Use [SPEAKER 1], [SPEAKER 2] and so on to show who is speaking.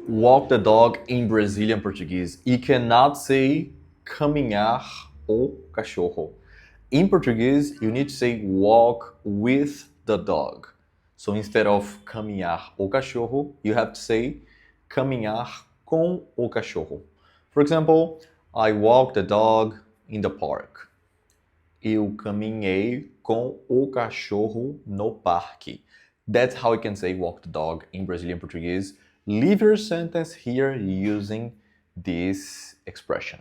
[SPEAKER 1] walk the dog in Brazilian Portuguese. You cannot say caminhar o cachorro. In Portuguese, you need to say walk with the dog. So instead of caminhar o cachorro, you have to say caminhar com o cachorro. For example, I walked the dog in the park. Eu caminhei com o cachorro no parque. That's how you can say walk the dog in Brazilian Portuguese. Leave your sentence here using this expression.